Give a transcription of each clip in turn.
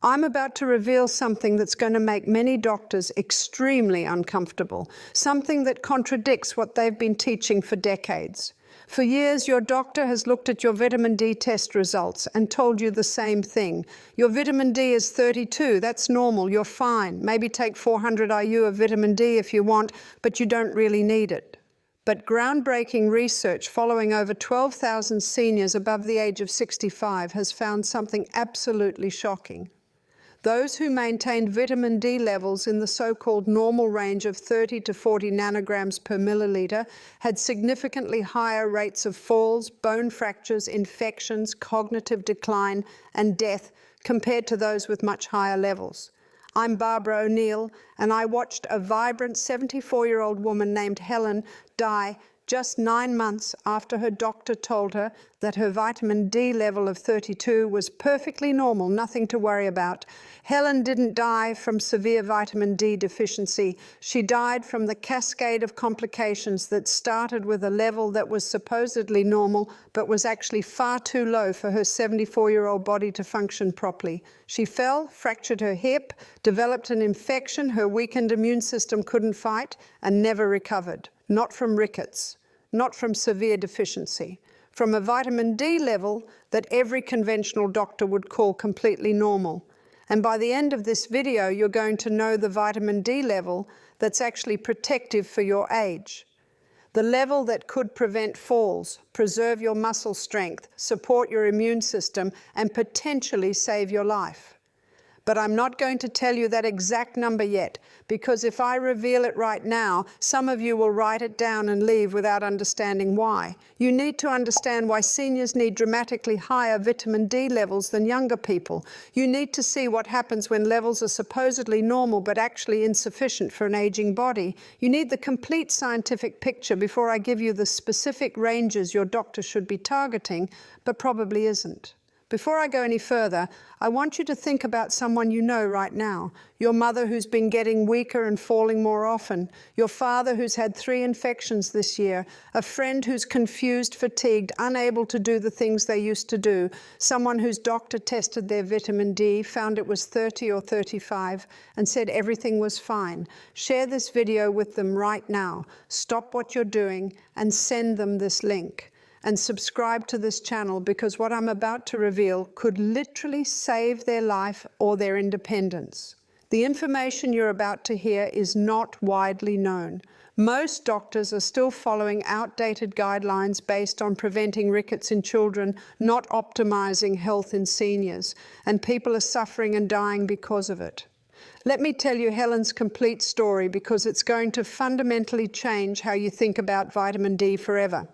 I'm about to reveal something that's going to make many doctors extremely uncomfortable, something that contradicts what they've been teaching for decades. For years, your doctor has looked at your vitamin D test results and told you the same thing. Your vitamin D is 32, that's normal, you're fine. Maybe take 400 IU of vitamin D if you want, but you don't really need it. But groundbreaking research following over 12,000 seniors above the age of 65 has found something absolutely shocking. Those who maintained vitamin D levels in the so-called normal range of 30 to 40 nanograms per milliliter had significantly higher rates of falls, bone fractures, infections, cognitive decline, and death compared to those with much higher levels. I'm Barbara O'Neill, and I watched a vibrant 74-year-old woman named Helen die just 9 months after her doctor told her that her vitamin D level of 32 was perfectly normal, nothing to worry about. Helen didn't die from severe vitamin D deficiency. She died from the cascade of complications that started with a level that was supposedly normal, but was actually far too low for her 74-year-old body to function properly. She fell, fractured her hip, developed an infection her weakened immune system couldn't fight, and never recovered. Not from rickets, not from severe deficiency, from a vitamin D level that every conventional doctor would call completely normal. And by the end of this video, you're going to know the vitamin D level that's actually protective for your age. The level that could prevent falls, preserve your muscle strength, support your immune system, and potentially save your life. But I'm not going to tell you that exact number yet, because if I reveal it right now, some of you will write it down and leave without understanding why. You need to understand why seniors need dramatically higher vitamin D levels than younger people. You need to see what happens when levels are supposedly normal but actually insufficient for an aging body. You need the complete scientific picture before I give you the specific ranges your doctor should be targeting, but probably isn't. Before I go any further, I want you to think about someone you know right now. Your mother who's been getting weaker and falling more often. Your father who's had 3 infections this year. A friend who's confused, fatigued, unable to do the things they used to do. Someone whose doctor tested their vitamin D, found it was 30 or 35, and said everything was fine. Share this video with them right now. Stop what you're doing and send them this link. And subscribe to this channel, because what I'm about to reveal could literally save their life or their independence. The information you're about to hear is not widely known. Most doctors are still following outdated guidelines based on preventing rickets in children, not optimizing health in seniors, and people are suffering and dying because of it. Let me tell you Helen's complete story, because it's going to fundamentally change how you think about vitamin D forever.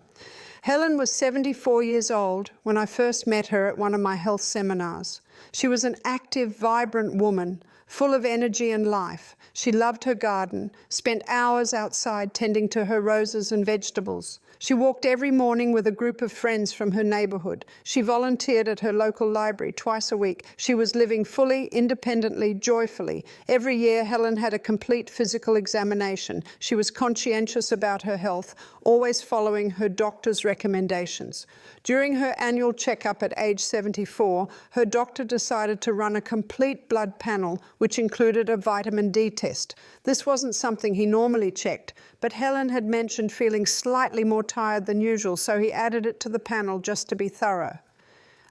Helen was 74 years old when I first met her at one of my health seminars. She was an active, vibrant woman, full of energy and life. She loved her garden, spent hours outside tending to her roses and vegetables. She walked every morning with a group of friends from her neighborhood. She volunteered at her local library twice a week. She was living fully, independently, joyfully. Every year, Helen had a complete physical examination. She was conscientious about her health, always following her doctor's recommendations. During her annual checkup at age 74, her doctor decided to run a complete blood panel, which included a vitamin D test. This wasn't something he normally checked, but Helen had mentioned feeling slightly more tired than usual, so he added it to the panel just to be thorough.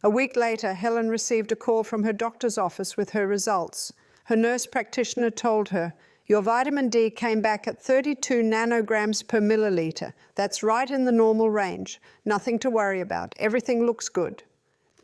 A week later, Helen received a call from her doctor's office with her results. Her nurse practitioner told her, "Your vitamin D came back at 32 nanograms per milliliter. That's right in the normal range. Nothing to worry about. Everything looks good."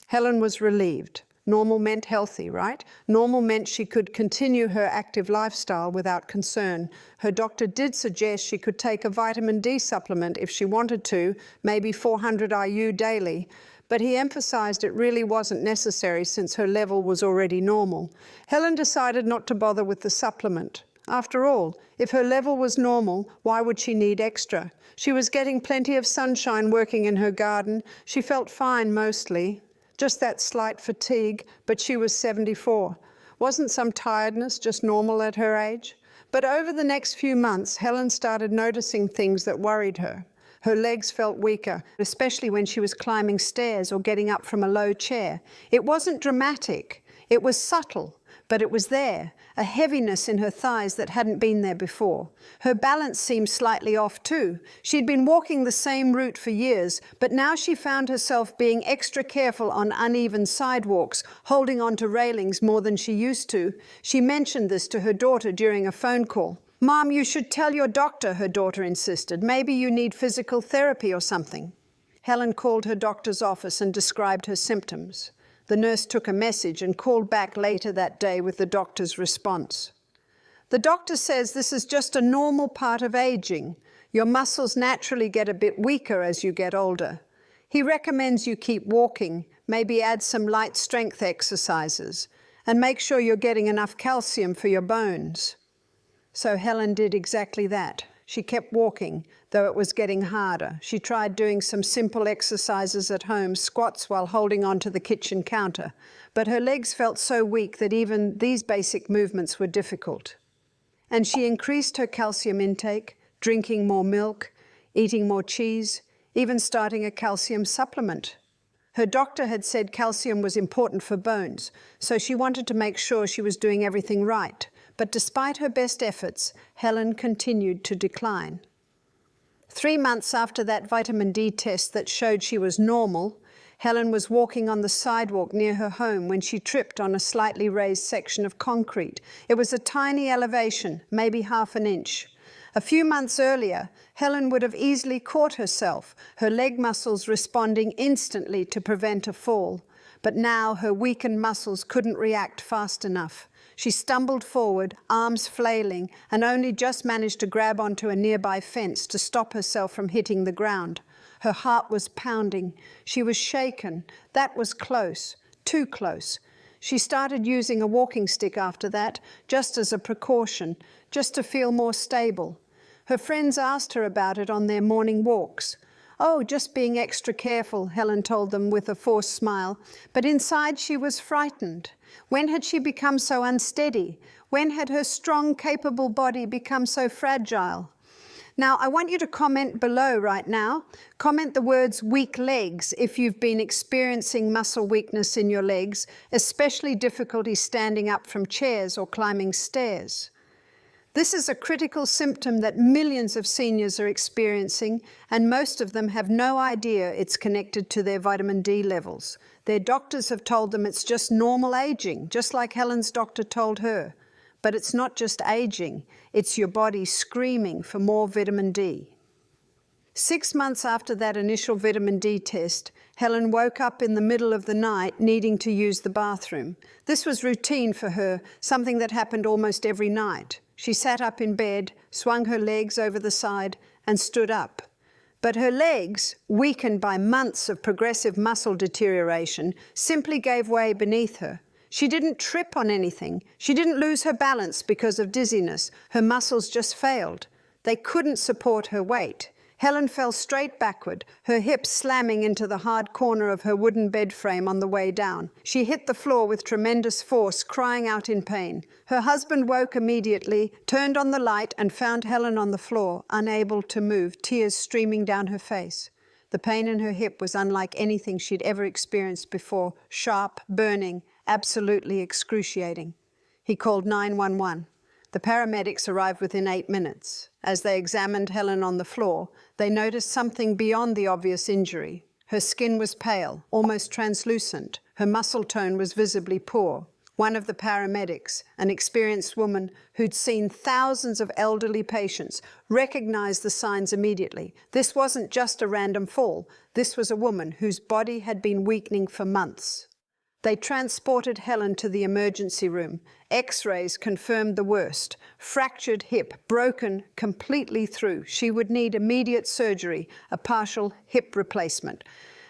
Helen was relieved. Normal meant healthy, right? Normal meant she could continue her active lifestyle without concern. Her doctor did suggest she could take a vitamin D supplement if she wanted to, maybe 400 IU daily, but he emphasized it really wasn't necessary since her level was already normal. Helen decided not to bother with the supplement. After all, if her level was normal, why would she need extra? She was getting plenty of sunshine working in her garden. She felt fine mostly. Just that slight fatigue, but she was 74. Wasn't some tiredness just normal at her age? But over the next few months, Helen started noticing things that worried her. Her legs felt weaker, especially when she was climbing stairs or getting up from a low chair. It wasn't dramatic. It was subtle. but it was there, a heaviness in her thighs that hadn't been there before. Her balance seemed slightly off too. She'd been walking the same route for years, but now she found herself being extra careful on uneven sidewalks, holding onto railings more than she used to. She mentioned this to her daughter during a phone call. "Mom, you should tell your doctor," her daughter insisted. "Maybe you need physical therapy or something." Helen called her doctor's office and described her symptoms. The nurse took a message and called back later that day with the doctor's response. "The doctor says this is just a normal part of aging. Your muscles naturally get a bit weaker as you get older. He recommends you keep walking, maybe add some light strength exercises, and make sure you're getting enough calcium for your bones." So Helen did exactly that. She kept walking, though it was getting harder. She tried doing some simple exercises at home, squats while holding onto the kitchen counter, but her legs felt so weak that even these basic movements were difficult. And she increased her calcium intake, drinking more milk, eating more cheese, even starting a calcium supplement. Her doctor had said calcium was important for bones, so she wanted to make sure she was doing everything right. But despite her best efforts, Helen continued to decline. 3 months after that vitamin D test that showed she was normal, Helen was walking on the sidewalk near her home when she tripped on a slightly raised section of concrete. It was a tiny elevation, maybe half an inch. A few months earlier, Helen would have easily caught herself, her leg muscles responding instantly to prevent a fall. But now her weakened muscles couldn't react fast enough. She stumbled forward, arms flailing, and only just managed to grab onto a nearby fence to stop herself from hitting the ground. Her heart was pounding. She was shaken. That was close, too close. She started using a walking stick after that, just as a precaution, just to feel more stable. Her friends asked her about it on their morning walks. "Oh, just being extra careful," Helen told them with a forced smile. But inside she was frightened. When had she become so unsteady? When had her strong, capable body become so fragile? Now, I want you to comment below right now. Comment the words "weak legs" if you've been experiencing muscle weakness in your legs, especially difficulty standing up from chairs or climbing stairs. This is a critical symptom that millions of seniors are experiencing, and most of them have no idea it's connected to their vitamin D levels. Their doctors have told them it's just normal aging, just like Helen's doctor told her. But it's not just aging, it's your body screaming for more vitamin D. 6 months after that initial vitamin D test, Helen woke up in the middle of the night needing to use the bathroom. This was routine for her, something that happened almost every night. She sat up in bed, swung her legs over the side, and stood up. But her legs, weakened by months of progressive muscle deterioration, simply gave way beneath her. She didn't trip on anything. She didn't lose her balance because of dizziness. Her muscles just failed. They couldn't support her weight. Helen fell straight backward, her hips slamming into the hard corner of her wooden bed frame on the way down. She hit the floor with tremendous force, crying out in pain. Her husband woke immediately, turned on the light, and found Helen on the floor, unable to move, tears streaming down her face. The pain in her hip was unlike anything she'd ever experienced before, sharp, burning, absolutely excruciating. He called 911. The paramedics arrived within 8 minutes. As they examined Helen on the floor, they noticed something beyond the obvious injury. Her skin was pale, almost translucent. Her muscle tone was visibly poor. One of the paramedics, an experienced woman who'd seen thousands of elderly patients, recognized the signs immediately. This wasn't just a random fall. This was a woman whose body had been weakening for months. They transported Helen to the emergency room. X-rays confirmed the worst. Fractured hip, broken completely through. She would need immediate surgery, a partial hip replacement.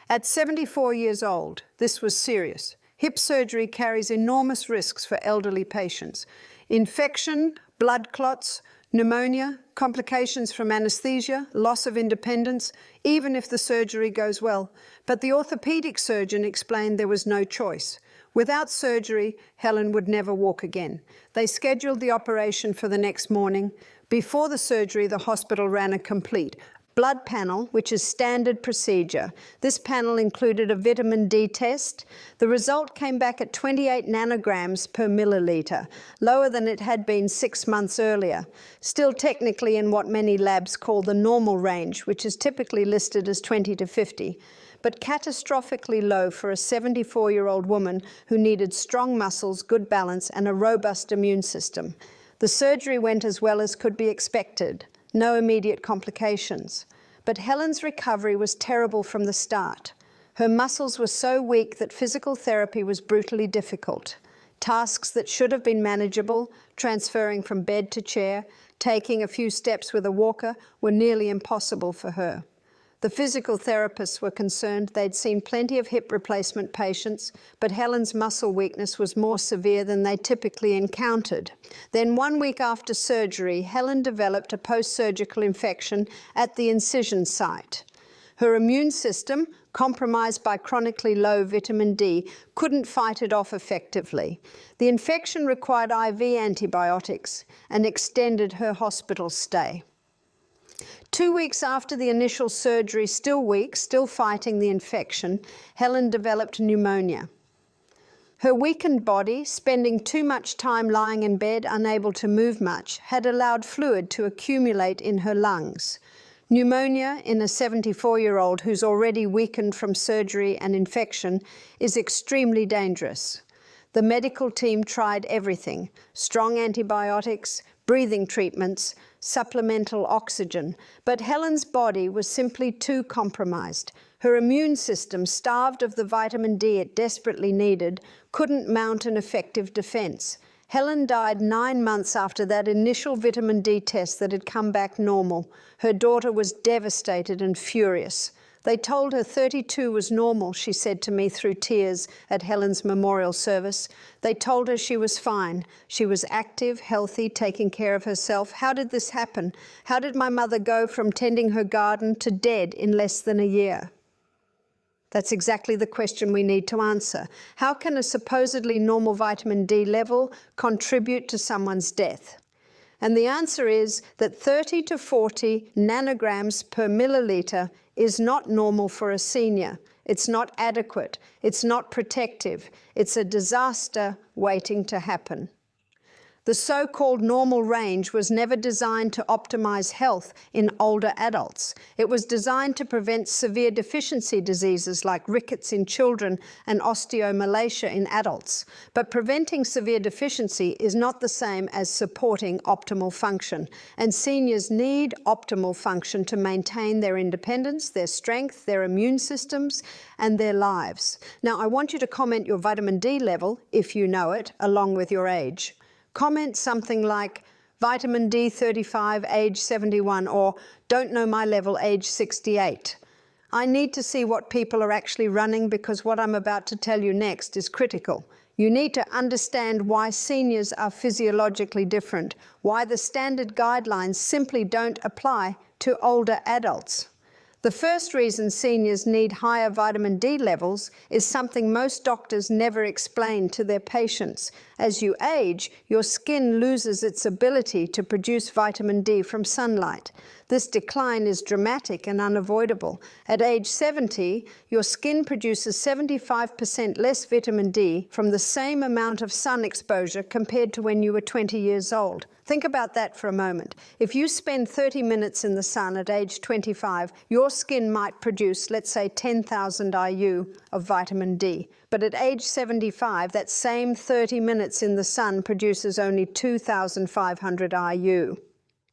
At 74 years old, this was serious. Hip surgery carries enormous risks for elderly patients. Infection, blood clots, pneumonia, complications from anesthesia, loss of independence, even if the surgery goes well. But the orthopedic surgeon explained there was no choice. Without surgery, Helen would never walk again. They scheduled the operation for the next morning. Before the surgery, the hospital ran a complete blood panel, which is standard procedure. This panel included a vitamin D test. The result came back at 28 nanograms per milliliter, lower than it had been 6 months earlier, still technically in what many labs call the normal range, which is typically listed as 20 to 50. But catastrophically low for a 74-year-old woman who needed strong muscles, good balance, and a robust immune system. The surgery went as well as could be expected. No immediate complications. But Helen's recovery was terrible from the start. Her muscles were so weak that physical therapy was brutally difficult. Tasks that should have been manageable, transferring from bed to chair, taking a few steps with a walker, were nearly impossible for her. The physical therapists were concerned. They'd seen plenty of hip replacement patients, but Helen's muscle weakness was more severe than they typically encountered. Then 1 week after surgery, Helen developed a post-surgical infection at the incision site. Her immune system, compromised by chronically low vitamin D, couldn't fight it off effectively. The infection required IV antibiotics and extended her hospital stay. 2 weeks after the initial surgery, still weak, still fighting the infection, Helen developed pneumonia. Her weakened body, spending too much time lying in bed, unable to move much, had allowed fluid to accumulate in her lungs. Pneumonia in a 74-year-old who's already weakened from surgery and infection is extremely dangerous. The medical team tried everything: strong antibiotics, breathing treatments, supplemental oxygen, but Helen's body was simply too compromised. Her immune system, starved of the vitamin D it desperately needed, couldn't mount an effective defense. Helen died 9 months after that initial vitamin D test that had come back normal. Her daughter was devastated and furious. They told her 32 was normal, she said to me through tears at Helen's memorial service. They told her she was fine. She was active, healthy, taking care of herself. How did this happen? How did my mother go from tending her garden to dead in less than a year? That's exactly the question we need to answer. How can a supposedly normal vitamin D level contribute to someone's death? And the answer is that 30 to 40 nanograms per milliliter is not normal for a senior. It's not adequate. It's not protective. It's a disaster waiting to happen. The so-called normal range was never designed to optimize health in older adults. It was designed to prevent severe deficiency diseases like rickets in children and osteomalacia in adults. But preventing severe deficiency is not the same as supporting optimal function. And seniors need optimal function to maintain their independence, their strength, their immune systems, and their lives. Now, I want you to comment your vitamin D level, if you know it, along with your age. Comment something like vitamin D 35, age 71, or don't know my level, age 68. I need to see what people are actually running, because what I'm about to tell you next is critical. You need to understand why seniors are physiologically different, why the standard guidelines simply don't apply to older adults. The first reason seniors need higher vitamin D levels is something most doctors never explain to their patients. As you age, your skin loses its ability to produce vitamin D from sunlight. This decline is dramatic and unavoidable. At age 70, your skin produces 75% less vitamin D from the same amount of sun exposure compared to when you were 20 years old. Think about that for a moment. If you spend 30 minutes in the sun at age 25, your skin might produce, let's say, 10,000 IU of vitamin D. But at age 75, that same 30 minutes in the sun produces only 2,500 IU.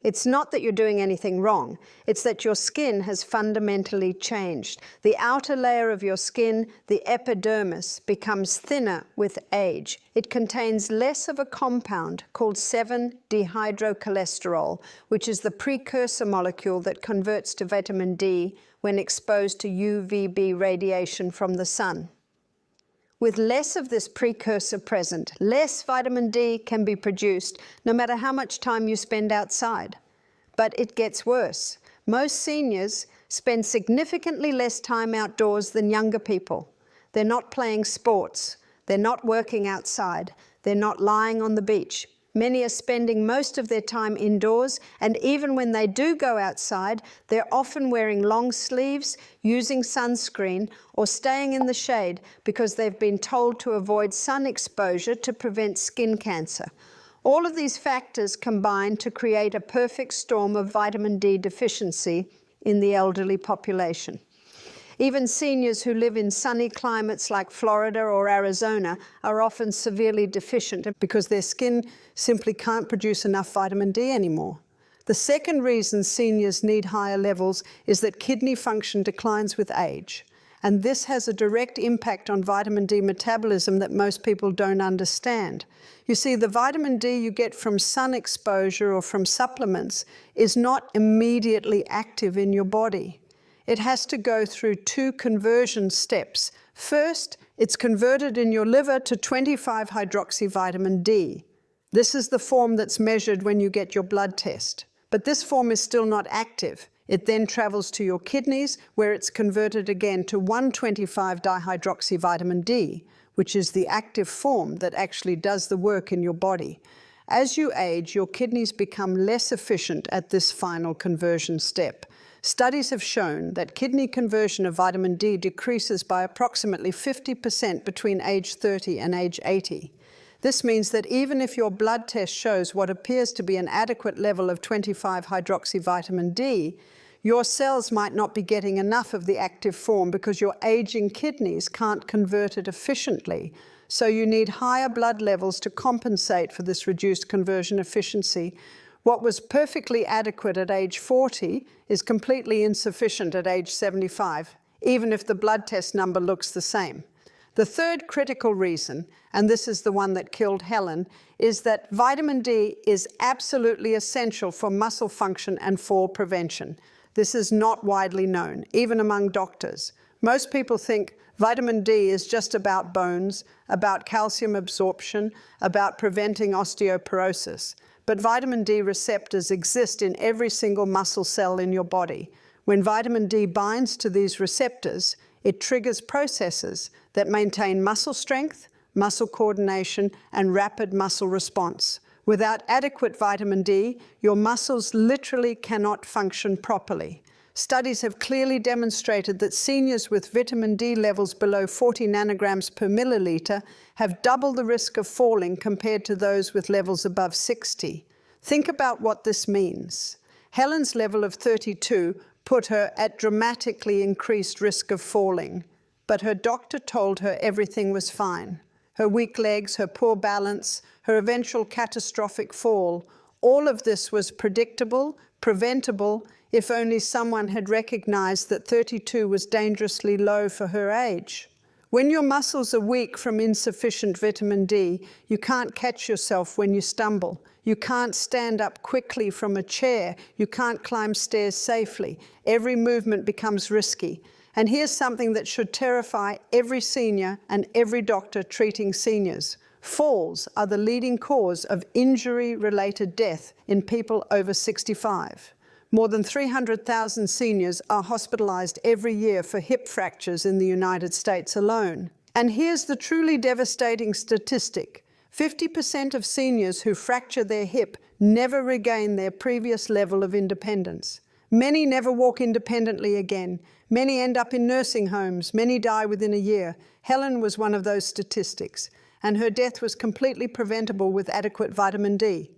It's not that you're doing anything wrong. It's that your skin has fundamentally changed. The outer layer of your skin, the epidermis, becomes thinner with age. It contains less of a compound called 7-dehydrocholesterol, which is the precursor molecule that converts to vitamin D when exposed to UVB radiation from the sun. With less of this precursor present, less vitamin D can be produced no matter how much time you spend outside. But it gets worse. Most seniors spend significantly less time outdoors than younger people. They're not playing sports. They're not working outside. They're not lying on the beach. Many are spending most of their time indoors, and even when they do go outside, they're often wearing long sleeves, using sunscreen, or staying in the shade because they've been told to avoid sun exposure to prevent skin cancer. All of these factors combine to create a perfect storm of vitamin D deficiency in the elderly population. Even seniors who live in sunny climates like Florida or Arizona are often severely deficient because their skin simply can't produce enough vitamin D anymore. The second reason seniors need higher levels is that kidney function declines with age. And this has a direct impact on vitamin D metabolism that most people don't understand. You see, the vitamin D you get from sun exposure or from supplements is not immediately active in your body. It has to go through two conversion steps. First, it's converted in your liver to 25-hydroxyvitamin D. This is the form that's measured when you get your blood test. But this form is still not active. It then travels to your kidneys, where it's converted again to 1,25-dihydroxyvitamin D, which is the active form that actually does the work in your body. As you age, your kidneys become less efficient at this final conversion step. Studies have shown that kidney conversion of vitamin D decreases by approximately 50% between age 30 and age 80. This means that even if your blood test shows what appears to be an adequate level of 25-hydroxyvitamin D, your cells might not be getting enough of the active form because your aging kidneys can't convert it efficiently. So you need higher blood levels to compensate for this reduced conversion efficiency. What was perfectly adequate at age 40 is completely insufficient at age 75, even if the blood test number looks the same. The third critical reason, and this is the one that killed Helen, is that vitamin D is absolutely essential for muscle function and fall prevention. This is not widely known, even among doctors. Most people think vitamin D is just about bones, about calcium absorption, about preventing osteoporosis. But vitamin D receptors exist in every single muscle cell in your body. When vitamin D binds to these receptors, it triggers processes that maintain muscle strength, muscle coordination, and rapid muscle response. Without adequate vitamin D, your muscles literally cannot function properly. Studies have clearly demonstrated that seniors with vitamin D levels below 40 nanograms per milliliter have double the risk of falling compared to those with levels above 60. Think about what this means. Helen's level of 32 put her at dramatically increased risk of falling, but her doctor told her everything was fine. Her weak legs, her poor balance, her eventual catastrophic fall, all of this was predictable, preventable, if only someone had recognized that 32 was dangerously low for her age. When your muscles are weak from insufficient vitamin D, you can't catch yourself when you stumble. You can't stand up quickly from a chair. You can't climb stairs safely. Every movement becomes risky. And here's something that should terrify every senior and every doctor treating seniors. Falls are the leading cause of injury-related death in people over 65. More than 300,000 seniors are hospitalized every year for hip fractures in the United States alone. And here's the truly devastating statistic. 50% of seniors who fracture their hip never regain their previous level of independence. Many never walk independently again. Many end up in nursing homes. Many die within a year. Helen was one of those statistics, and her death was completely preventable with adequate vitamin D.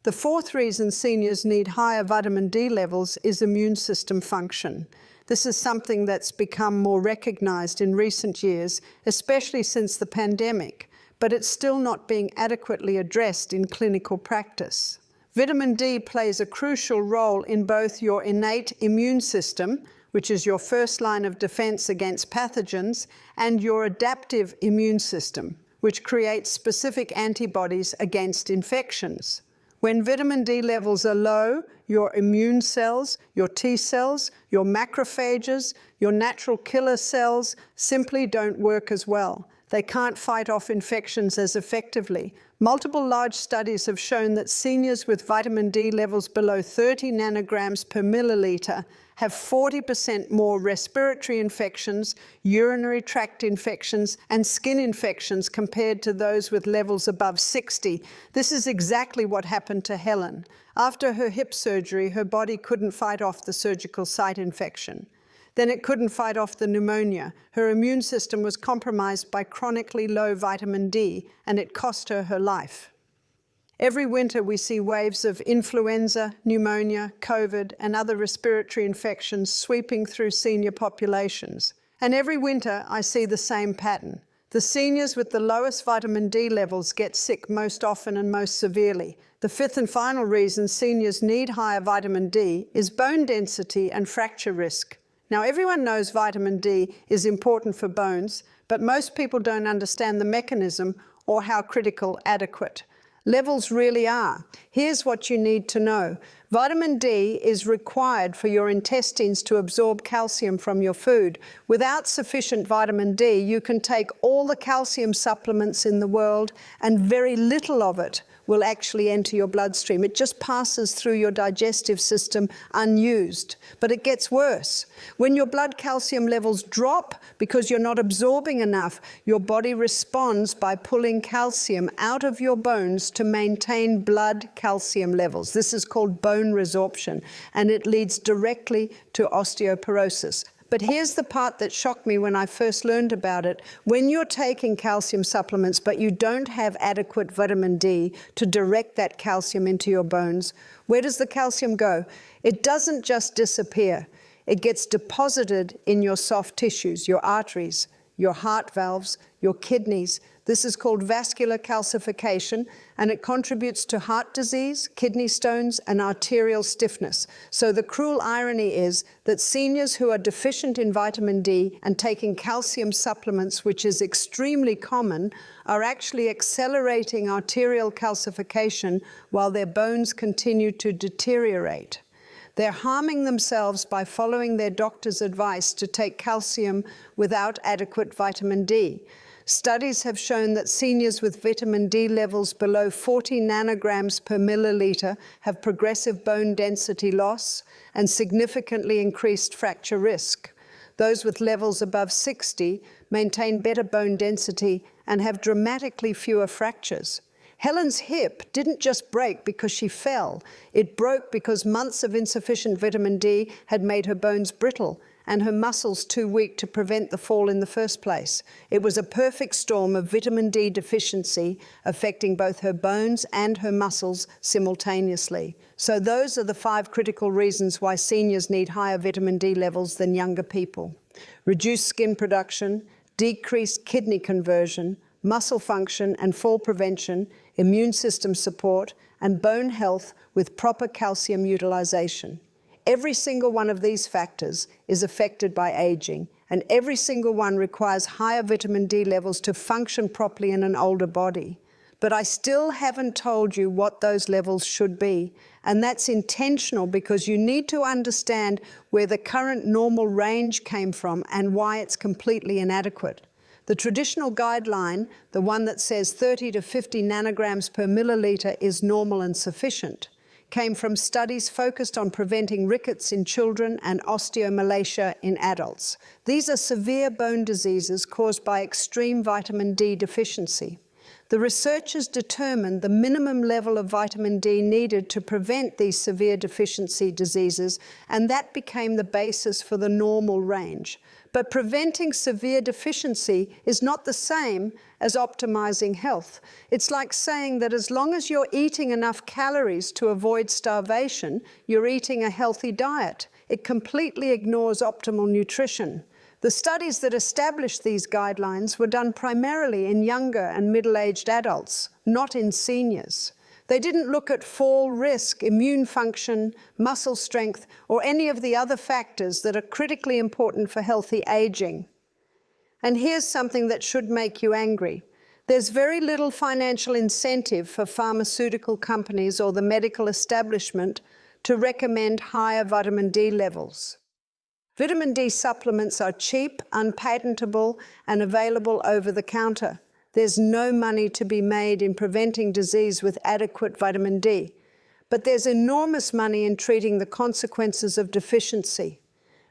The fourth reason seniors need higher vitamin D levels is immune system function. This is something that's become more recognized in recent years, especially since the pandemic, but it's still not being adequately addressed in clinical practice. Vitamin D plays a crucial role in both your innate immune system, which is your first line of defense against pathogens, and your adaptive immune system, which creates specific antibodies against infections. When vitamin D levels are low, your immune cells, your T cells, your macrophages, your natural killer cells simply don't work as well. They can't fight off infections as effectively. Multiple large studies have shown that seniors with vitamin D levels below 30 nanograms per milliliter have 40% more respiratory infections, urinary tract infections, and skin infections compared to those with levels above 60. This is exactly what happened to Helen. After her hip surgery, her body couldn't fight off the surgical site infection. Then it couldn't fight off the pneumonia. Her immune system was compromised by chronically low vitamin D, and it cost her her life. Every winter we see waves of influenza, pneumonia, COVID, and other respiratory infections sweeping through senior populations. And every winter I see the same pattern. The seniors with the lowest vitamin D levels get sick most often and most severely. The fifth and final reason seniors need higher vitamin D is bone density and fracture risk. Now, everyone knows vitamin D is important for bones, but most people don't understand the mechanism or how critical adequate levels really are. Here's what you need to know. Vitamin D is required for your intestines to absorb calcium from your food. Without sufficient vitamin D, you can take all the calcium supplements in the world and very little of it will actually enter your bloodstream. It just passes through your digestive system unused. But it gets worse. When your blood calcium levels drop because you're not absorbing enough, your body responds by pulling calcium out of your bones to maintain blood calcium levels. This is called bone resorption, and it leads directly to osteoporosis. But here's the part that shocked me when I first learned about it. When you're taking calcium supplements, but you don't have adequate vitamin D to direct that calcium into your bones, where does the calcium go? It doesn't just disappear. It gets deposited in your soft tissues, your arteries, your heart valves, your kidneys. This is called vascular calcification, and it contributes to heart disease, kidney stones, and arterial stiffness. So the cruel irony is that seniors who are deficient in vitamin D and taking calcium supplements, which is extremely common, are actually accelerating arterial calcification while their bones continue to deteriorate. They're harming themselves by following their doctor's advice to take calcium without adequate vitamin D. Studies have shown that seniors with vitamin D levels below 40 nanograms per milliliter have progressive bone density loss and significantly increased fracture risk. Those with levels above 60 maintain better bone density and have dramatically fewer fractures. Helen's hip didn't just break because she fell. It broke because months of insufficient vitamin D had made her bones brittle and her muscles too weak to prevent the fall in the first place. It was a perfect storm of vitamin D deficiency affecting both her bones and her muscles simultaneously. So those are the 5 critical reasons why seniors need higher vitamin D levels than younger people. Reduced skin production, decreased kidney conversion, muscle function and fall prevention, immune system support, and bone health with proper calcium utilization. Every single one of these factors is affected by aging, and every single one requires higher vitamin D levels to function properly in an older body. But I still haven't told you what those levels should be, and that's intentional because you need to understand where the current normal range came from and why it's completely inadequate. The traditional guideline, the one that says 30 to 50 nanograms per milliliter is normal and sufficient, came from studies focused on preventing rickets in children and osteomalacia in adults. These are severe bone diseases caused by extreme vitamin D deficiency. The researchers determined the minimum level of vitamin D needed to prevent these severe deficiency diseases, and that became the basis for the normal range. But preventing severe deficiency is not the same as optimizing health. It's like saying that as long as you're eating enough calories to avoid starvation, you're eating a healthy diet. It completely ignores optimal nutrition. The studies that established these guidelines were done primarily in younger and middle-aged adults, not in seniors. They didn't look at fall risk, immune function, muscle strength, or any of the other factors that are critically important for healthy aging. And here's something that should make you angry. There's very little financial incentive for pharmaceutical companies or the medical establishment to recommend higher vitamin D levels. Vitamin D supplements are cheap, unpatentable, and available over the counter. There's no money to be made in preventing disease with adequate vitamin D, but there's enormous money in treating the consequences of deficiency.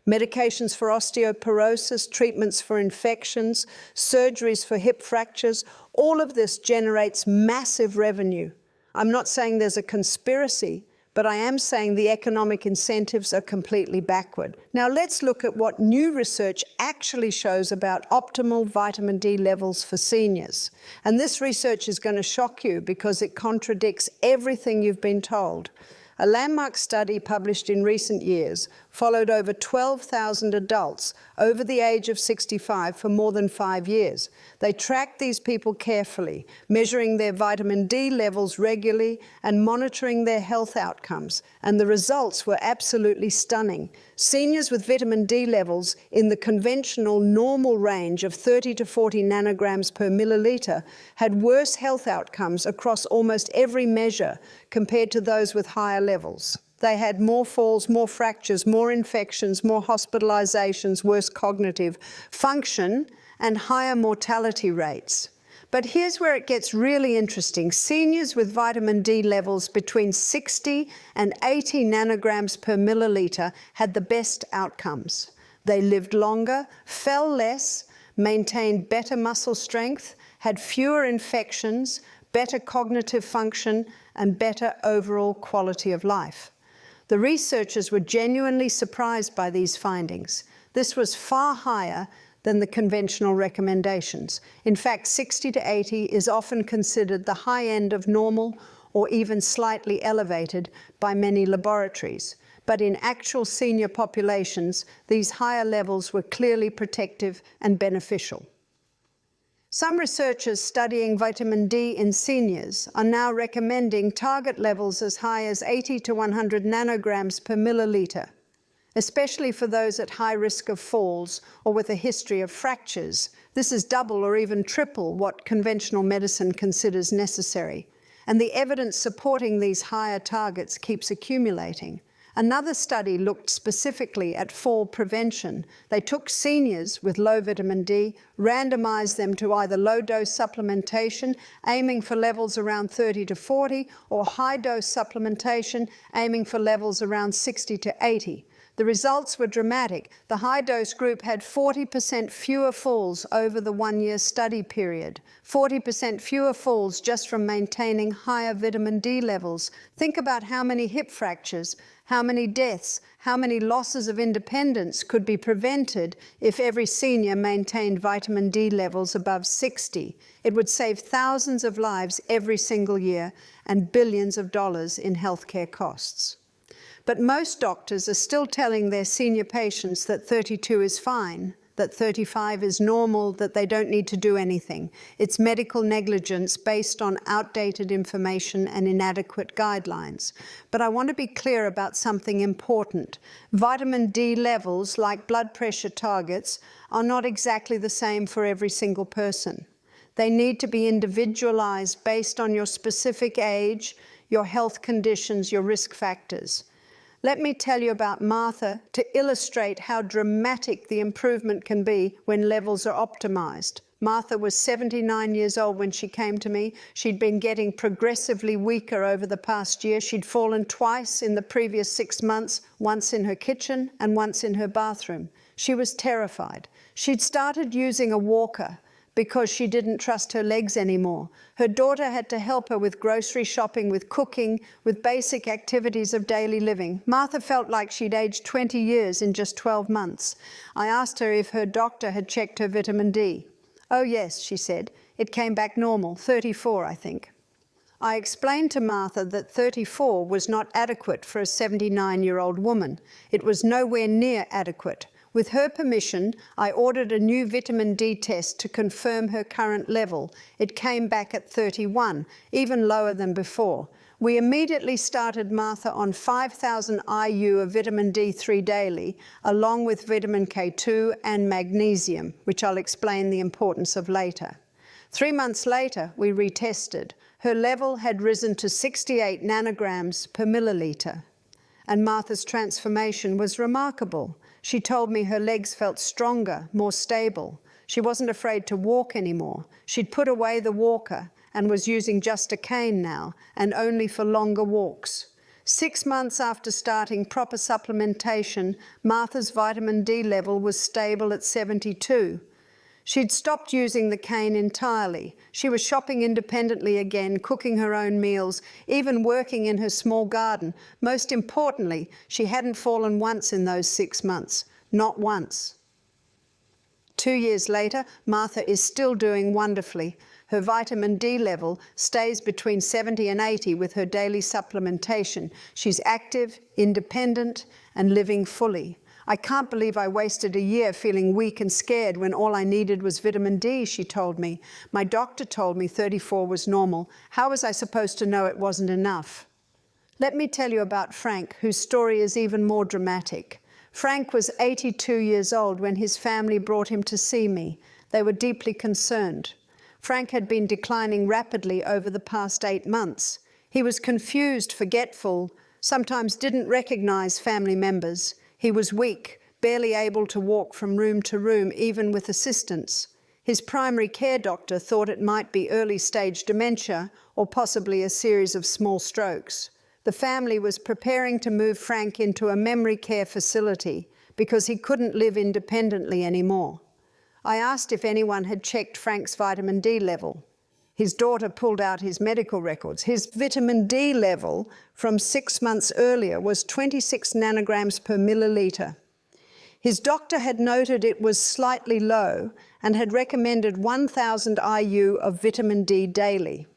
Medications for osteoporosis, treatments for infections, surgeries for hip fractures, all of this generates massive revenue. I'm not saying there's a conspiracy, but I am saying the economic incentives are completely backward. Now let's look at what new research actually shows about optimal vitamin D levels for seniors. And this research is going to shock you because it contradicts everything you've been told. A landmark study published in recent years followed over 12,000 adults over the age of 65 for more than 5 years. They tracked these people carefully, measuring their vitamin D levels regularly and monitoring their health outcomes. And the results were absolutely stunning. Seniors with vitamin D levels in the conventional normal range of 30 to 40 nanograms per milliliter had worse health outcomes across almost every measure compared to those with higher levels. They had more falls, more fractures, more infections, more hospitalizations, worse cognitive function, and higher mortality rates. But here's where it gets really interesting. Seniors with vitamin D levels between 60 and 80 nanograms per milliliter had the best outcomes. They lived longer, fell less, maintained better muscle strength, had fewer infections, better cognitive function, and better overall quality of life. The researchers were genuinely surprised by these findings. This was far higher than the conventional recommendations. In fact, 60 to 80 is often considered the high end of normal or even slightly elevated by many laboratories. But in actual senior populations, these higher levels were clearly protective and beneficial. Some researchers studying vitamin D in seniors are now recommending target levels as high as 80 to 100 nanograms per milliliter, especially for those at high risk of falls or with a history of fractures. This is double or even triple what conventional medicine considers necessary. And the evidence supporting these higher targets keeps accumulating. Another study looked specifically at fall prevention. They took seniors with low vitamin D, randomized them to either low-dose supplementation, aiming for levels around 30 to 40, or high-dose supplementation, aiming for levels around 60 to 80. The results were dramatic. The high-dose group had 40% fewer falls over the one-year study period, 40% fewer falls just from maintaining higher vitamin D levels. Think about how many hip fractures, how many deaths, how many losses of independence could be prevented if every senior maintained vitamin D levels above 60. It would save thousands of lives every single year and billions of dollars in healthcare costs. But most doctors are still telling their senior patients that 32 is fine, that 35 is normal, that they don't need to do anything. It's medical negligence based on outdated information and inadequate guidelines. But I want to be clear about something important. Vitamin D levels, like blood pressure targets, are not exactly the same for every single person. They need to be individualized based on your specific age, your health conditions, your risk factors. Let me tell you about Martha to illustrate how dramatic the improvement can be when levels are optimized. Martha was 79 years old when she came to me. She'd been getting progressively weaker over the past year. She'd fallen twice in the previous 6 months, once in her kitchen and once in her bathroom. She was terrified. She'd started using a walker because she didn't trust her legs anymore. Her daughter had to help her with grocery shopping, with cooking, with basic activities of daily living. Martha felt like she'd aged 20 years in just 12 months. I asked her if her doctor had checked her vitamin D. "Oh yes," she said. "It came back normal, 34, I think." I explained to Martha that 34 was not adequate for a 79-year-old woman. It was nowhere near adequate. With her permission, I ordered a new vitamin D test to confirm her current level. It came back at 31, even lower than before. We immediately started Martha on 5,000 IU of vitamin D3 daily, along with vitamin K2 and magnesium, which I'll explain the importance of later. 3 months later, we retested. Her level had risen to 68 nanograms per milliliter. And Martha's transformation was remarkable. She told me her legs felt stronger, more stable. She wasn't afraid to walk anymore. She'd put away the walker and was using just a cane now, and only for longer walks. 6 months after starting proper supplementation, Martha's vitamin D level was stable at 72. She'd stopped using the cane entirely. She was shopping independently again, cooking her own meals, even working in her small garden. Most importantly, she hadn't fallen once in those 6 months. Not once. 2 years later, Martha is still doing wonderfully. Her vitamin D level stays between 70 and 80 with her daily supplementation. She's active, independent, and living fully. I can't believe I wasted a year feeling weak and scared when all I needed was vitamin D, she told me. My doctor told me 34 was normal. How was I supposed to know it wasn't enough? Let me tell you about Frank, whose story is even more dramatic. Frank was 82 years old when his family brought him to see me. They were deeply concerned. Frank had been declining rapidly over the past 8 months. He was confused, forgetful, sometimes didn't recognize family members. He was weak, barely able to walk from room to room, even with assistance. His primary care doctor thought it might be early-stage dementia or possibly a series of small strokes. The family was preparing to move Frank into a memory care facility because he couldn't live independently anymore. I asked if anyone had checked Frank's vitamin D level. His daughter pulled out his medical records. His vitamin D level from 6 months earlier was 26 nanograms per milliliter. His doctor had noted it was slightly low and had recommended 1,000 IU of vitamin D daily.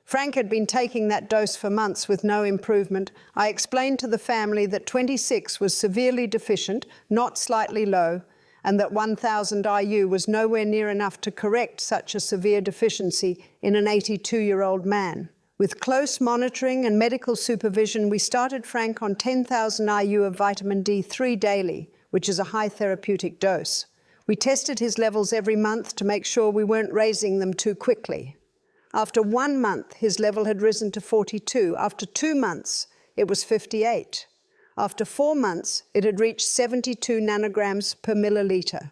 Frank had been taking that dose for months with no improvement. I explained to the family that 26 was severely deficient, not slightly low, and that 1,000 IU was nowhere near enough to correct such a severe deficiency in an 82-year-old man. With close monitoring and medical supervision, we started Frank on 10,000 IU of vitamin D3 daily, which is a high therapeutic dose. We tested his levels every month to make sure we weren't raising them too quickly. After 1 month, his level had risen to 42. After 2 months, it was 58. After 4 months, it had reached 72 nanograms per milliliter.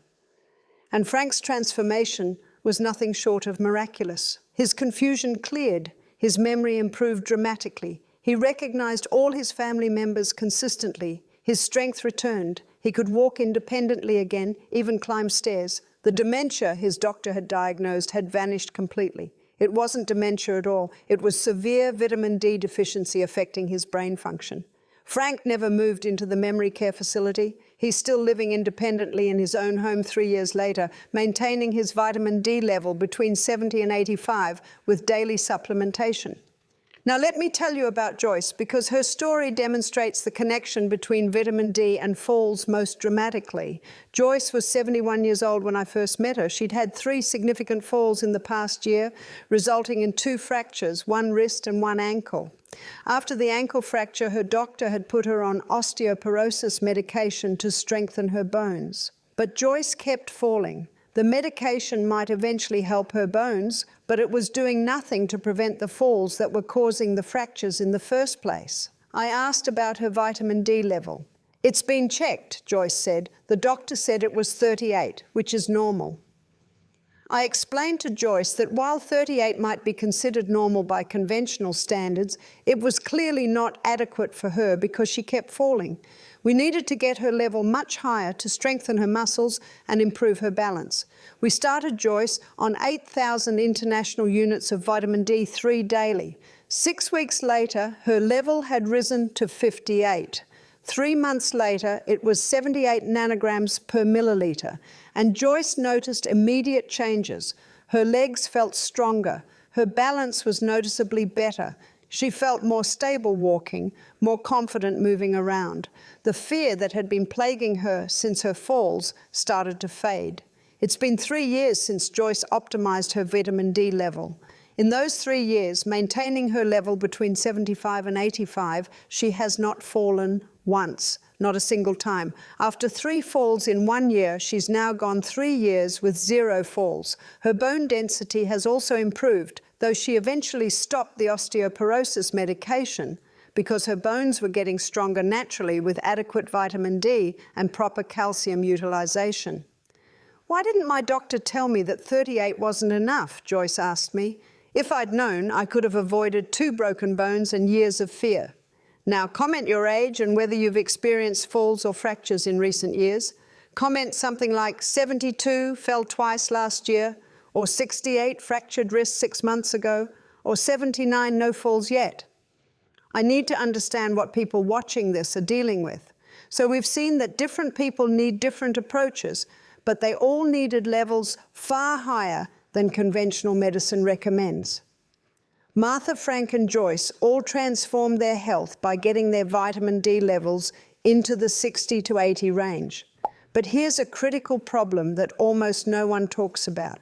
And Frank's transformation was nothing short of miraculous. His confusion cleared, his memory improved dramatically. He recognized all his family members consistently. His strength returned. He could walk independently again, even climb stairs. The dementia his doctor had diagnosed had vanished completely. It wasn't dementia at all. It was severe vitamin D deficiency affecting his brain function. Frank never moved into the memory care facility. He's still living independently in his own home 3 years later, maintaining his vitamin D level between 70 and 85 with daily supplementation. Now let me tell you about Joyce, because her story demonstrates the connection between vitamin D and falls most dramatically. Joyce was 71 years old when I first met her. She'd had 3 significant falls in the past year, resulting in 2 fractures, 1 wrist and 1 ankle. After the ankle fracture, her doctor had put her on osteoporosis medication to strengthen her bones. But Joyce kept falling. The medication might eventually help her bones, but it was doing nothing to prevent the falls that were causing the fractures in the first place. I asked about her vitamin D level. "It's been checked," Joyce said. "The doctor said it was 38, which is normal." I explained to Joyce that while 38 might be considered normal by conventional standards, it was clearly not adequate for her because she kept falling. We needed to get her level much higher to strengthen her muscles and improve her balance. We started Joyce on 8,000 international units of vitamin D3 daily. 6 weeks later, her level had risen to 58. 3 months later, it was 78 nanograms per milliliter, and Joyce noticed immediate changes. Her legs felt stronger. Her balance was noticeably better. She felt more stable walking, more confident moving around. The fear that had been plaguing her since her falls started to fade. It's been 3 years since Joyce optimized her vitamin D level. In those 3 years, maintaining her level between 75 and 85, she has not fallen once, not a single time. After 3 falls in 1 year, she's now gone 3 years with 0 falls. Her bone density has also improved, though she eventually stopped the osteoporosis medication because her bones were getting stronger naturally with adequate vitamin D and proper calcium utilization. "Why didn't my doctor tell me that 38 wasn't enough?" Joyce asked me. "If I'd known, I could have avoided 2 broken bones and years of fear." Now comment your age and whether you've experienced falls or fractures in recent years. Comment something like 72, fell twice last year, or 68, fractured wrist 6 months ago, or 79, no falls yet. I need to understand what people watching this are dealing with. So we've seen that different people need different approaches, but they all needed levels far higher than conventional medicine recommends. Martha, Frank, and Joyce all transformed their health by getting their vitamin D levels into the 60 to 80 range. But here's a critical problem that almost no one talks about.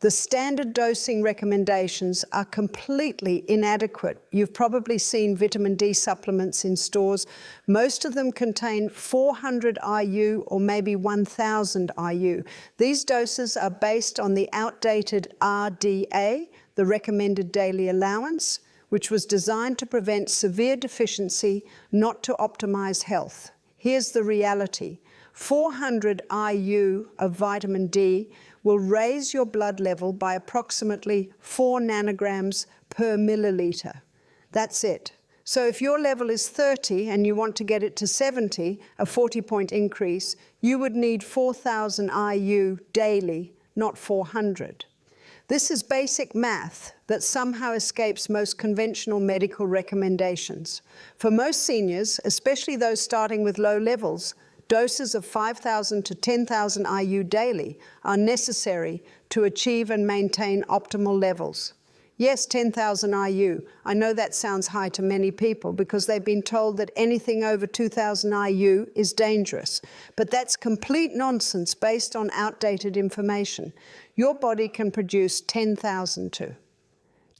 The standard dosing recommendations are completely inadequate. You've probably seen vitamin D supplements in stores. Most of them contain 400 IU or maybe 1000 IU. These doses are based on the outdated RDA, the recommended daily allowance, which was designed to prevent severe deficiency, not to optimize health. Here's the reality. 400 IU of vitamin D will raise your blood level by approximately 4 nanograms per milliliter. That's it. So if your level is 30 and you want to get it to 70, a 40-point increase, you would need 4,000 IU daily, not 400. This is basic math that somehow escapes most conventional medical recommendations. For most seniors, especially those starting with low levels, doses of 5,000 to 10,000 IU daily are necessary to achieve and maintain optimal levels. Yes, 10,000 IU. I know that sounds high to many people because they've been told that anything over 2,000 IU is dangerous. But that's complete nonsense based on outdated information. Your body can produce 10,000 too.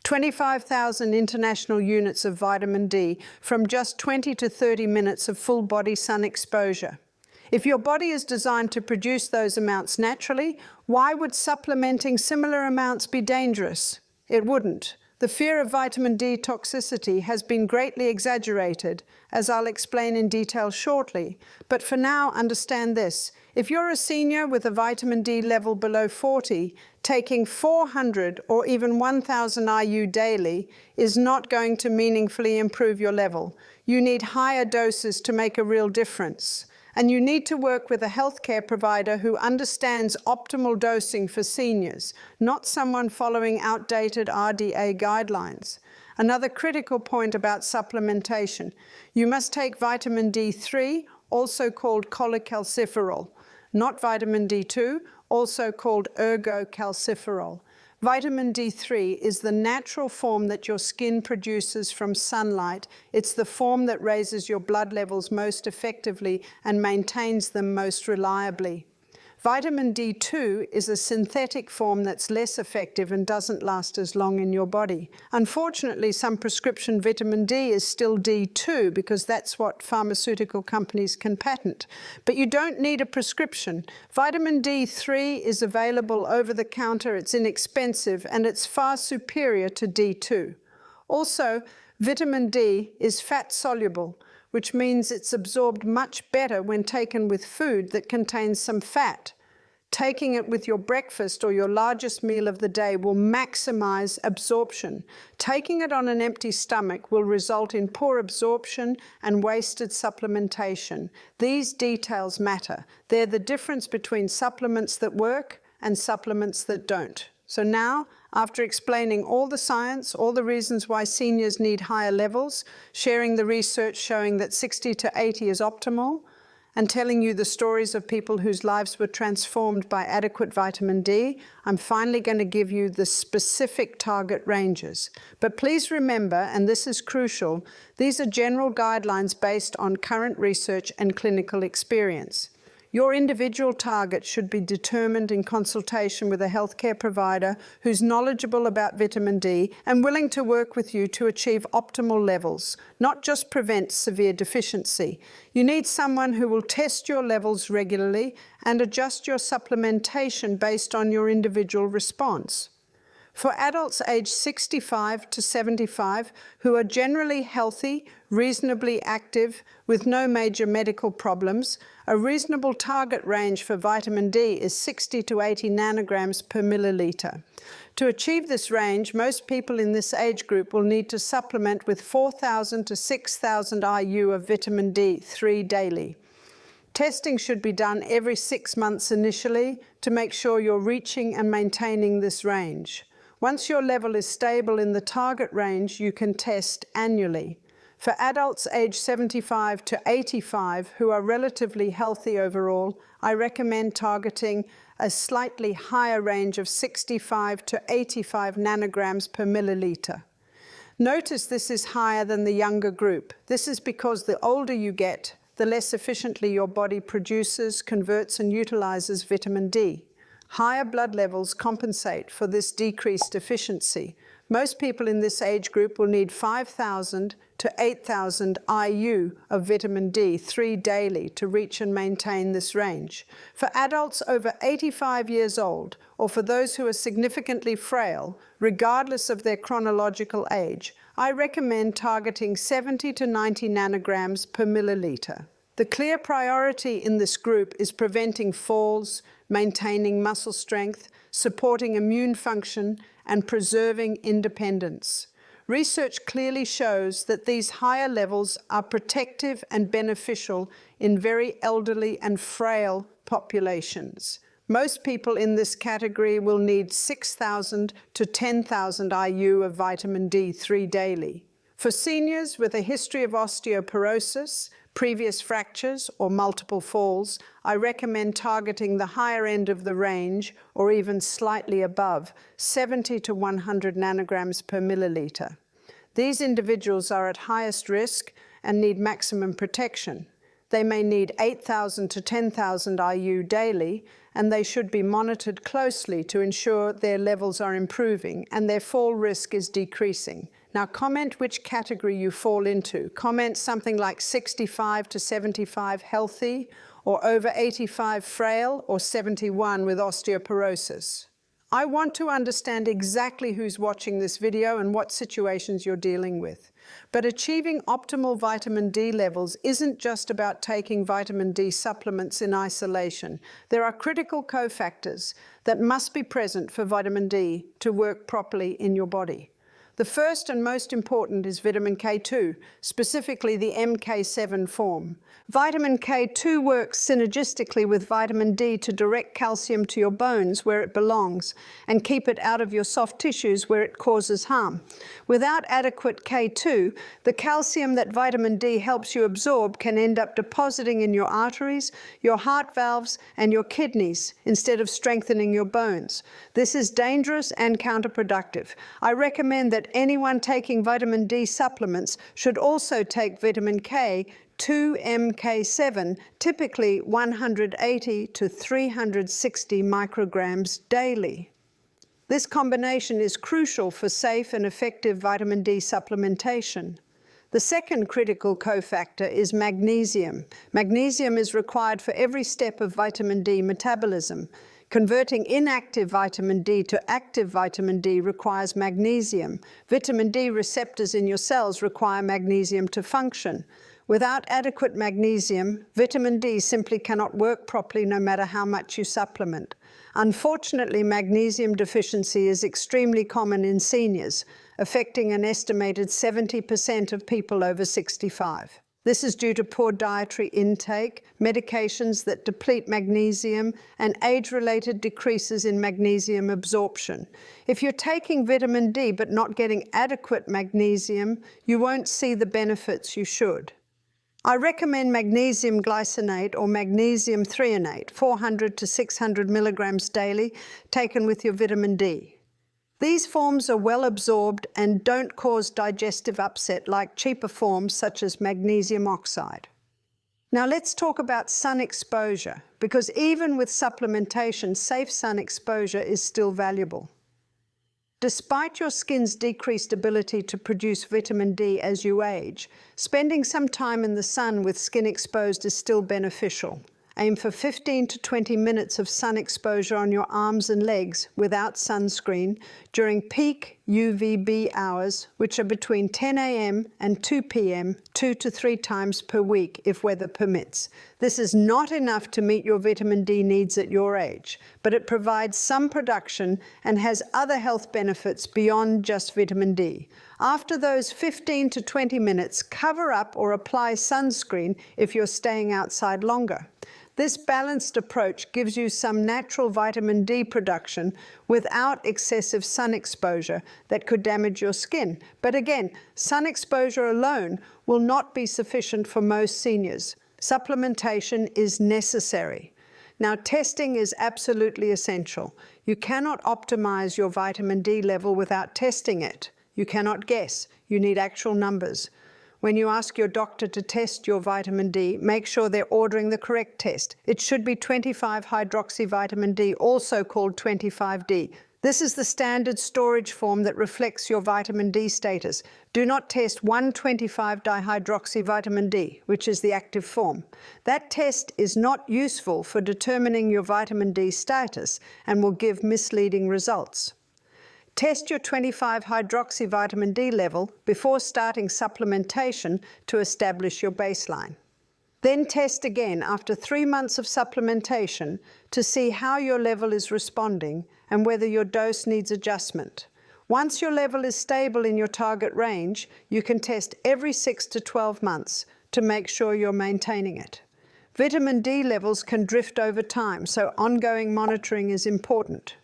25,000 international units of vitamin D from just 20 to 30 minutes of full body sun exposure. If your body is designed to produce those amounts naturally, why would supplementing similar amounts be dangerous? It wouldn't. The fear of vitamin D toxicity has been greatly exaggerated, as I'll explain in detail shortly. But for now, understand this. If you're a senior with a vitamin D level below 40, taking 400 or even 1,000 IU daily is not going to meaningfully improve your level. You need higher doses to make a real difference. And you need to work with a healthcare provider who understands optimal dosing for seniors, not someone following outdated RDA guidelines. Another critical point about supplementation: you must take vitamin D3, also called cholecalciferol, not vitamin D2, also called ergocalciferol. Vitamin D3 is the natural form that your skin produces from sunlight. It's the form that raises your blood levels most effectively and maintains them most reliably. Vitamin D2 is a synthetic form that's less effective and doesn't last as long in your body. Unfortunately, some prescription vitamin D is still D2 because that's what pharmaceutical companies can patent. But you don't need a prescription. Vitamin D3 is available over the counter, it's inexpensive, and it's far superior to D2. Also, vitamin D is fat soluble, which means it's absorbed much better when taken with food that contains some fat. Taking it with your breakfast or your largest meal of the day will maximize absorption. Taking it on an empty stomach will result in poor absorption and wasted supplementation. These details matter. They're the difference between supplements that work and supplements that don't. So now, after explaining all the science, all the reasons why seniors need higher levels, sharing the research showing that 60 to 80 is optimal, and telling you the stories of people whose lives were transformed by adequate vitamin D, I'm finally going to give you the specific target ranges. But please remember, and this is crucial, these are general guidelines based on current research and clinical experience. Your individual target should be determined in consultation with a healthcare provider who's knowledgeable about vitamin D and willing to work with you to achieve optimal levels, not just prevent severe deficiency. You need someone who will test your levels regularly and adjust your supplementation based on your individual response. For adults aged 65 to 75 who are generally healthy, reasonably active, with no major medical problems, a reasonable target range for vitamin D is 60 to 80 nanograms per milliliter. To achieve this range, most people in this age group will need to supplement with 4,000 to 6,000 IU of vitamin D3 daily. Testing should be done every 6 months initially to make sure you're reaching and maintaining this range. Once your level is stable in the target range, you can test annually. For adults aged 75 to 85 who are relatively healthy overall, I recommend targeting a slightly higher range of 65 to 85 nanograms per milliliter. Notice this is higher than the younger group. This is because the older you get, the less efficiently your body produces, converts, and utilizes vitamin D. Higher blood levels compensate for this decreased efficiency. Most people in this age group will need 5,000 to 8,000 IU of vitamin D3 daily to reach and maintain this range. For adults over 85 years old, or for those who are significantly frail, regardless of their chronological age, I recommend targeting 70 to 90 nanograms per milliliter. The clear priority in this group is preventing falls, maintaining muscle strength, supporting immune function, and preserving independence. Research clearly shows that these higher levels are protective and beneficial in very elderly and frail populations. Most people in this category will need 6,000 to 10,000 IU of vitamin D3 daily. For seniors with a history of osteoporosis, previous fractures, or multiple falls, I recommend targeting the higher end of the range, or even slightly above, 70 to 100 nanograms per milliliter. These individuals are at highest risk and need maximum protection. They may need 8,000 to 10,000 IU daily, and they should be monitored closely to ensure their levels are improving and their fall risk is decreasing. Now comment which category you fall into. Comment something like 65 to 75 healthy, or over 85 frail, or 71 with osteoporosis. I want to understand exactly who's watching this video and what situations you're dealing with. But achieving optimal vitamin D levels isn't just about taking vitamin D supplements in isolation. There are critical cofactors that must be present for vitamin D to work properly in your body. The first and most important is vitamin K2, specifically the MK7 form. Vitamin K2 works synergistically with vitamin D to direct calcium to your bones where it belongs and keep it out of your soft tissues where it causes harm. Without adequate K2, the calcium that vitamin D helps you absorb can end up depositing in your arteries, your heart valves, and your kidneys instead of strengthening your bones. This is dangerous and counterproductive. I recommend that anyone taking vitamin D supplements should also take vitamin K, 2-MK7, typically 180 to 360 micrograms daily. This combination is crucial for safe and effective vitamin D supplementation. The second critical cofactor is magnesium. Magnesium is required for every step of vitamin D metabolism. Converting inactive vitamin D to active vitamin D requires magnesium. Vitamin D receptors in your cells require magnesium to function. Without adequate magnesium, vitamin D simply cannot work properly no matter how much you supplement. Unfortunately, magnesium deficiency is extremely common in seniors, affecting an estimated 70% of people over 65. This is due to poor dietary intake, medications that deplete magnesium, and age-related decreases in magnesium absorption. If you're taking vitamin D but not getting adequate magnesium, you won't see the benefits you should. I recommend magnesium glycinate or magnesium threonate, 400 to 600 milligrams daily, taken with your vitamin D. These forms are well absorbed and don't cause digestive upset like cheaper forms such as magnesium oxide. Now let's talk about sun exposure, because even with supplementation, safe sun exposure is still valuable. Despite your skin's decreased ability to produce vitamin D as you age, spending some time in the sun with skin exposed is still beneficial. Aim for 15 to 20 minutes of sun exposure on your arms and legs without sunscreen during peak UVB hours, which are between 10 a.m. and 2 p.m. 2 to 3 times per week if weather permits. This is not enough to meet your vitamin D needs at your age, but it provides some production and has other health benefits beyond just vitamin D. After those 15 to 20 minutes, cover up or apply sunscreen if you're staying outside longer. This balanced approach gives you some natural vitamin D production without excessive sun exposure that could damage your skin. But again, sun exposure alone will not be sufficient for most seniors. Supplementation is necessary. Now, testing is absolutely essential. You cannot optimize your vitamin D level without testing it. You cannot guess. You need actual numbers. When you ask your doctor to test your vitamin D, make sure they're ordering the correct test. It should be 25-hydroxyvitamin D, also called 25D. This is the standard storage form that reflects your vitamin D status. Do not test 1,25-dihydroxyvitamin D, which is the active form. That test is not useful for determining your vitamin D status and will give misleading results. Test your 25-hydroxyvitamin D level before starting supplementation to establish your baseline. Then test again after 3 months of supplementation to see how your level is responding and whether your dose needs adjustment. Once your level is stable in your target range, you can test every 6 to 12 months to make sure you're maintaining it. Vitamin D levels can drift over time, so ongoing monitoring is important.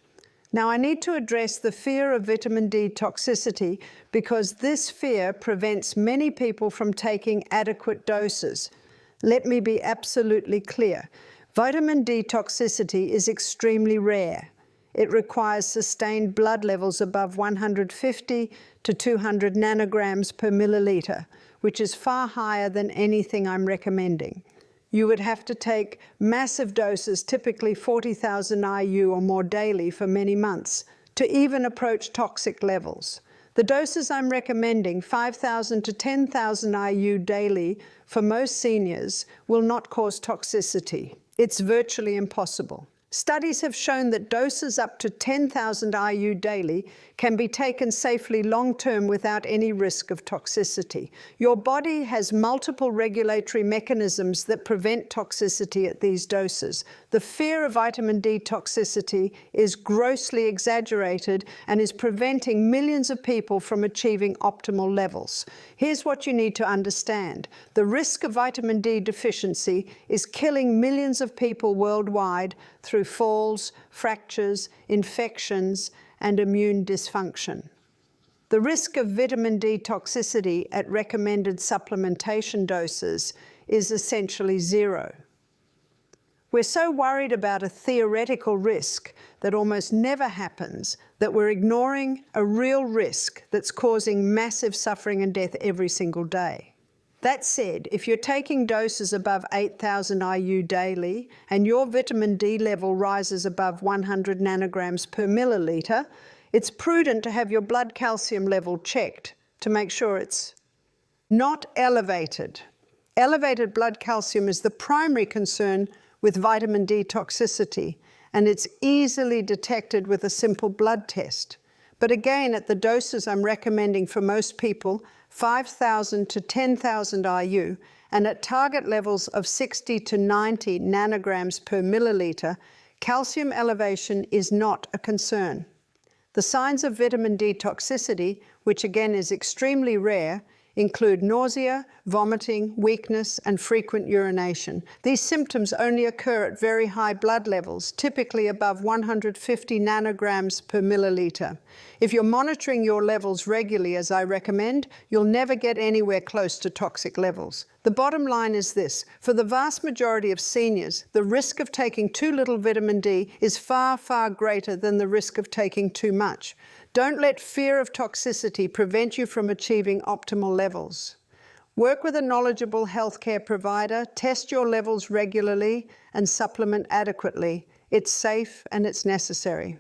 Now, I need to address the fear of vitamin D toxicity because this fear prevents many people from taking adequate doses. Let me be absolutely clear. Vitamin D toxicity is extremely rare. It requires sustained blood levels above 150 to 200 nanograms per milliliter, which is far higher than anything I'm recommending. You would have to take massive doses, typically 40,000 IU or more daily for many months, to even approach toxic levels. The doses I'm recommending, 5,000 to 10,000 IU daily for most seniors, will not cause toxicity. It's virtually impossible. Studies have shown that doses up to 10,000 IU daily can be taken safely long-term without any risk of toxicity. Your body has multiple regulatory mechanisms that prevent toxicity at these doses. The fear of vitamin D toxicity is grossly exaggerated and is preventing millions of people from achieving optimal levels. Here's what you need to understand. The risk of vitamin D deficiency is killing millions of people worldwide through falls, fractures, infections, and immune dysfunction. The risk of vitamin D toxicity at recommended supplementation doses is essentially zero. We're so worried about a theoretical risk that almost never happens that we're ignoring a real risk that's causing massive suffering and death every single day. That said, if you're taking doses above 8,000 IU daily and your vitamin D level rises above 100 nanograms per milliliter, it's prudent to have your blood calcium level checked to make sure it's not elevated. Elevated blood calcium is the primary concern with vitamin D toxicity, and it's easily detected with a simple blood test. But again, at the doses I'm recommending for most people, 5,000 to 10,000 IU, and at target levels of 60 to 90 nanograms per milliliter, calcium elevation is not a concern. The signs of vitamin D toxicity, which again is extremely rare, include nausea, vomiting, weakness, and frequent urination. These symptoms only occur at very high blood levels, typically above 150 nanograms per milliliter. If you're monitoring your levels regularly, as I recommend, you'll never get anywhere close to toxic levels. The bottom line is this: for the vast majority of seniors, the risk of taking too little vitamin D is far, far greater than the risk of taking too much. Don't let fear of toxicity prevent you from achieving optimal levels. Work with a knowledgeable healthcare provider, test your levels regularly, and supplement adequately. It's safe and it's necessary.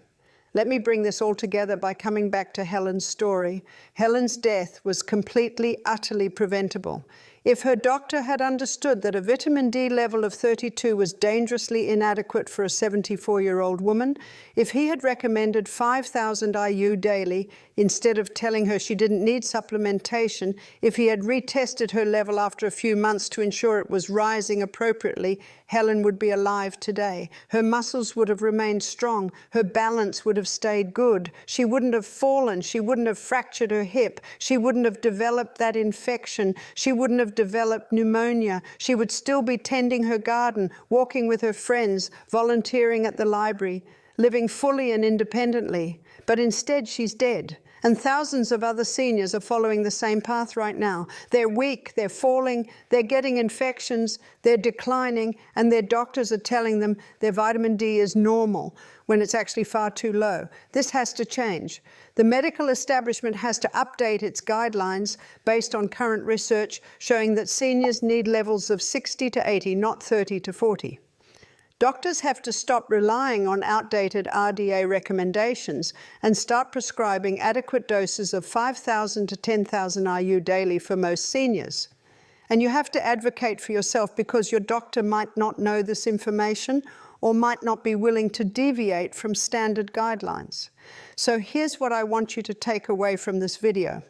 Let me bring this all together by coming back to Helen's story. Helen's death was completely, utterly preventable. If her doctor had understood that a vitamin D level of 32 was dangerously inadequate for a 74-year-old woman, if he had recommended 5,000 IU daily instead of telling her she didn't need supplementation, if he had retested her level after a few months to ensure it was rising appropriately, Helen would be alive today. Her muscles would have remained strong. Her balance would have stayed good. She wouldn't have fallen. She wouldn't have fractured her hip. She wouldn't have developed that infection. She wouldn't have developed pneumonia. She would still be tending her garden, walking with her friends, volunteering at the library, living fully and independently. But instead, she's dead. And thousands of other seniors are following the same path right now. They're weak, they're falling, they're getting infections, they're declining, and their doctors are telling them their vitamin D is normal when it's actually far too low. This has to change. The medical establishment has to update its guidelines based on current research showing that seniors need levels of 60 to 80, not 30 to 40. Doctors have to stop relying on outdated RDA recommendations and start prescribing adequate doses of 5,000 to 10,000 IU daily for most seniors. And you have to advocate for yourself because your doctor might not know this information or might not be willing to deviate from standard guidelines. So here's what I want you to take away from this video.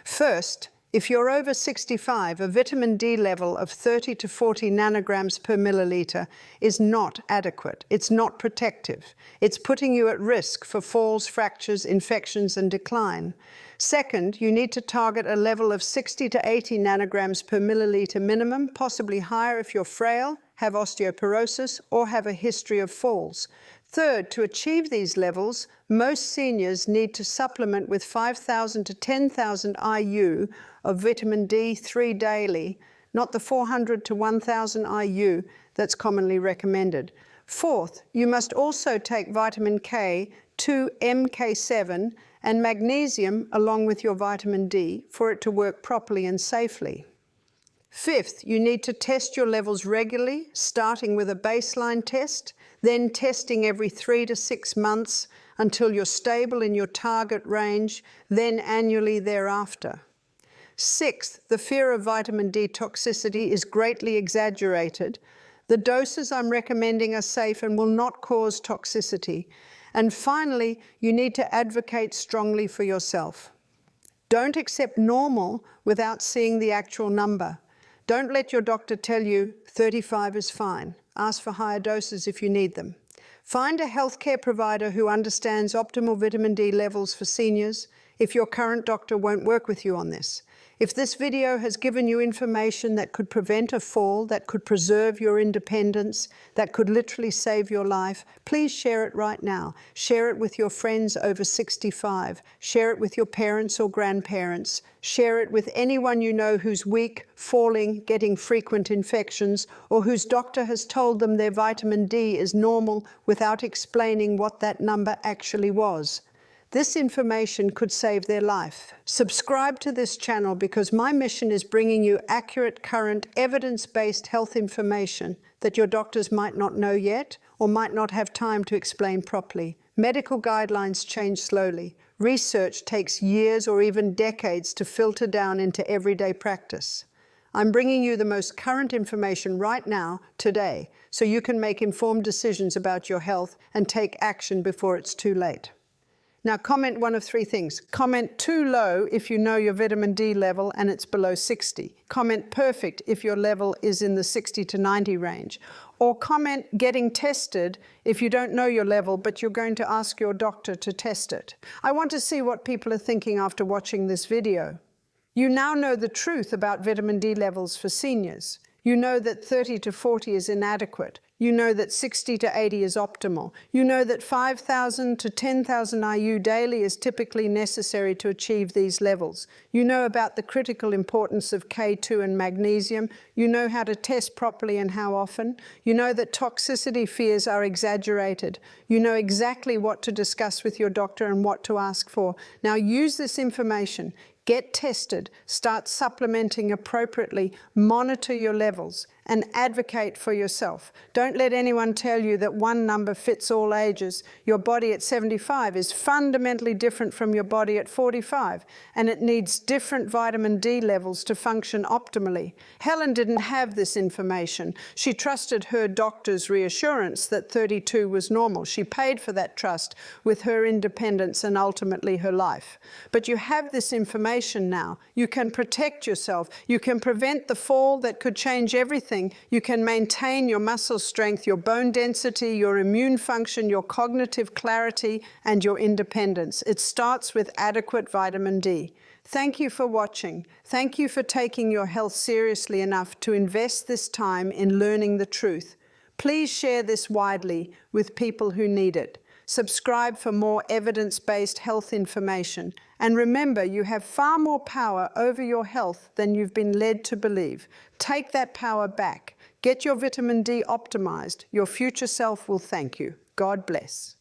First, if you're over 65, a vitamin D level of 30 to 40 nanograms per milliliter is not adequate. It's not protective. It's putting you at risk for falls, fractures, infections, and decline. Second, you need to target a level of 60 to 80 nanograms per milliliter minimum, possibly higher if you're frail, have osteoporosis, or have a history of falls. Third, to achieve these levels, most seniors need to supplement with 5,000 to 10,000 IU of vitamin D3 daily, not the 400 to 1,000 IU that's commonly recommended. Fourth, you must also take vitamin K, 2-MK7, and magnesium along with your vitamin D for it to work properly and safely. Fifth, you need to test your levels regularly, starting with a baseline test, then testing every 3 to 6 months until you're stable in your target range, then annually thereafter. Sixth, the fear of vitamin D toxicity is greatly exaggerated. The doses I'm recommending are safe and will not cause toxicity. And finally, you need to advocate strongly for yourself. Don't accept normal without seeing the actual number. Don't let your doctor tell you 35 is fine. Ask for higher doses if you need them. Find a healthcare provider who understands optimal vitamin D levels for seniors if your current doctor won't work with you on this. If this video has given you information that could prevent a fall, that could preserve your independence, that could literally save your life, please share it right now. Share it with your friends over 65. Share it with your parents or grandparents. Share it with anyone you know who's weak, falling, getting frequent infections, or whose doctor has told them their vitamin D is normal without explaining what that number actually was. This information could save their life. Subscribe to this channel because my mission is bringing you accurate, current, evidence-based health information that your doctors might not know yet or might not have time to explain properly. Medical guidelines change slowly. Research takes years or even decades to filter down into everyday practice. I'm bringing you the most current information right now, today, so you can make informed decisions about your health and take action before it's too late. Now comment one of 3 things. Comment too low if you know your vitamin D level and it's below 60. Comment perfect if your level is in the 60 to 90 range. Or comment getting tested if you don't know your level but you're going to ask your doctor to test it. I want to see what people are thinking after watching this video. You now know the truth about vitamin D levels for seniors. You know that 30 to 40 is inadequate. You know that 60 to 80 is optimal. You know that 5,000 to 10,000 IU daily is typically necessary to achieve these levels. You know about the critical importance of K2 and magnesium. You know how to test properly and how often. You know that toxicity fears are exaggerated. You know exactly what to discuss with your doctor and what to ask for. Now use this information. Get tested, start supplementing appropriately, monitor your levels, and advocate for yourself. Don't let anyone tell you that one number fits all ages. Your body at 75 is fundamentally different from your body at 45, and it needs different vitamin D levels to function optimally. Helen didn't have this information. She trusted her doctor's reassurance that 32 was normal. She paid for that trust with her independence and ultimately her life. But you have this information now. You can protect yourself. You can prevent the fall that could change everything. You can maintain your muscle strength, your bone density, your immune function, your cognitive clarity, and your independence. It starts with adequate vitamin D. Thank you for watching. Thank you for taking your health seriously enough to invest this time in learning the truth. Please share this widely with people who need it. Subscribe for more evidence-based health information. And remember, you have far more power over your health than you've been led to believe. Take that power back. Get your vitamin D optimized. Your future self will thank you. God bless.